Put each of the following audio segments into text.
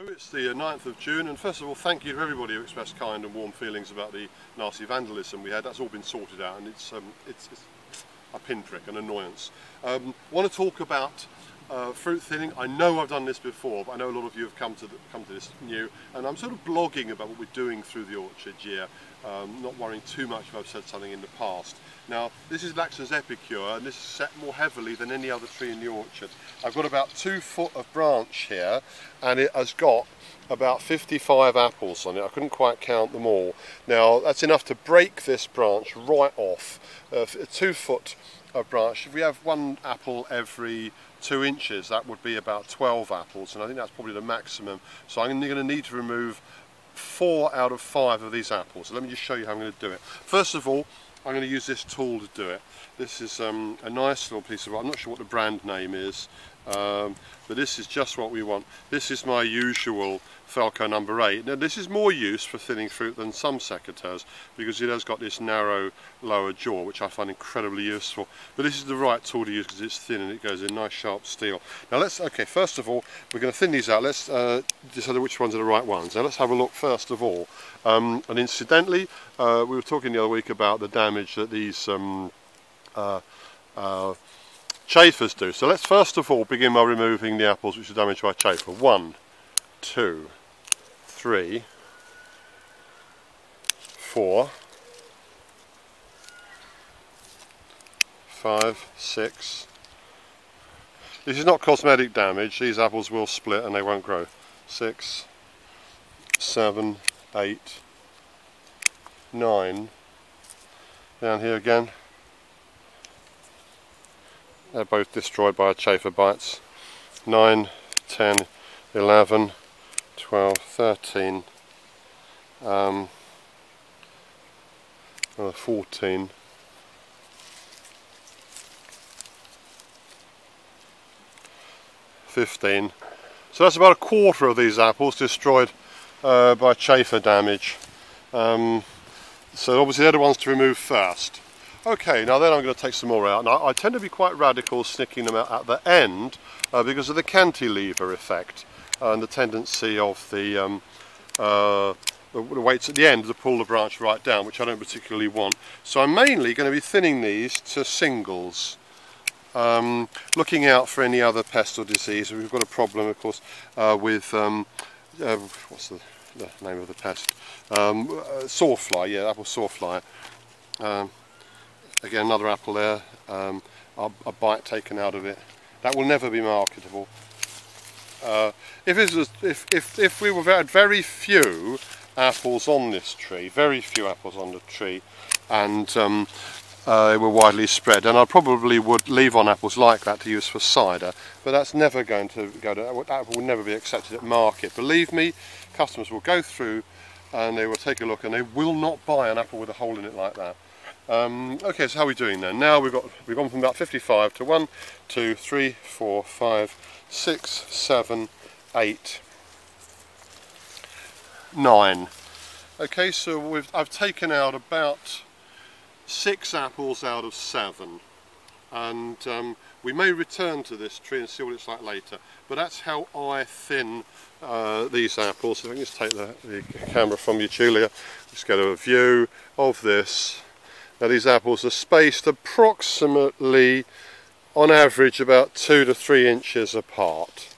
It's the 9th of June, and first of all thank you to everybody who expressed kind and warm feelings about the nasty vandalism we had. That's all been sorted out, and it's a pinprick, an annoyance. Want to talk about fruit thinning. I know I've done this before, but I know a lot of you have come to this new, and I'm sort of blogging about what we're doing through the orchard year, not worrying too much if I've said something in the past. Now, this is Laxton's epicure, and this is set more heavily than any other tree in the orchard. I've got about 2 foot of branch here, and it has got about 55 apples on it. I couldn't quite count them all. Now, that's enough to break this branch right off. 2 foot of branch. If we have 1 apple every 2 inches, that would be about 12 apples, and I think that's probably the maximum. So I'm going to need to remove 4 out of 5 of these apples. So let me just show you how I'm going to do it. First of all, I'm going to use this tool to do it. This is a nice little piece of, I'm not sure what the brand name is, but this is just what we want. This is my usual Falco number 8. Now this is more use for thinning fruit than some secateurs because it has got this narrow lower jaw, which I find incredibly useful. But this is the right tool to use because it's thin and it goes in nice sharp steel. Now first of all, we're going to thin these out. Let's decide which ones are the right ones. Now let's have a look first of all. And incidentally, we were talking the other week about the damage that these chafers do. So let's first of all begin by removing the apples which are damaged by chafer. 1, 2, 3, 4, 5, 6. This is not cosmetic damage. These apples will split and they won't grow. 6, 7, 8, 9. Down here again. They're both destroyed by chafer bites. 9, 10, 11, 12, 13, 14, 15. So that's about a quarter of these apples destroyed by chafer damage. So obviously they're the ones to remove first. Okay, now then I'm going to take some more out. Now I tend to be quite radical snicking them out at the end because of the cantilever effect and the tendency of the weights at the end to pull the branch right down, which I don't particularly want. So I'm mainly going to be thinning these to singles, looking out for any other pest or disease. We've got a problem, of course, with what's the name of the pest? Sawfly, yeah, apple sawfly. Again, another apple there, a bite taken out of it. That will never be marketable. If we had very few apples on this tree, very few apples on the tree, and they were widely spread, then I probably would leave on apples like that to use for cider. But that's never going to go to, that will never be accepted at market. Believe me, customers will go through and they will take a look and they will not buy an apple with a hole in it like that. Okay, so how are we doing then? Now we've gone from about 55 to 1, 2, 3, 4, 5, 6, 7, 8, 9. Okay, so I've taken out about 6 apples out of 7, and we may return to this tree and see what it's like later, but that's how I thin these apples. So I can just take the camera from you, Julia, just get a view of this. Now these apples are spaced approximately, on average, about 2 to 3 inches apart,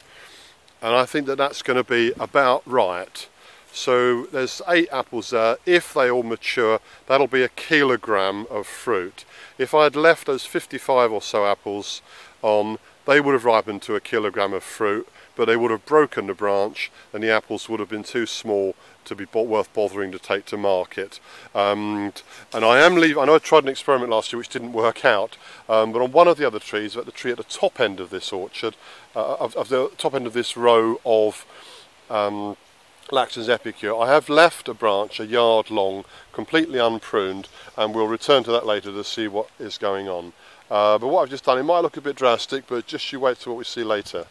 and I think that that's going to be about right. So there's 8 apples there. If they all mature, that'll be 1 kilogram of fruit. If I had left those 55 or so apples on, they would have ripened to 1 kilogram of fruit, but they would have broken the branch and the apples would have been too small to be worth bothering to take to market. And I am leaving. I know I tried an experiment last year which didn't work out, but on one of the other trees, at the tree at the top end of this orchard, of the top end of this row of Laxton's epicure, I have left a branch 1 yard long, completely unpruned, and we'll return to that later to see what is going on. But what I've just done, it might look a bit drastic, but just you wait till what we see later.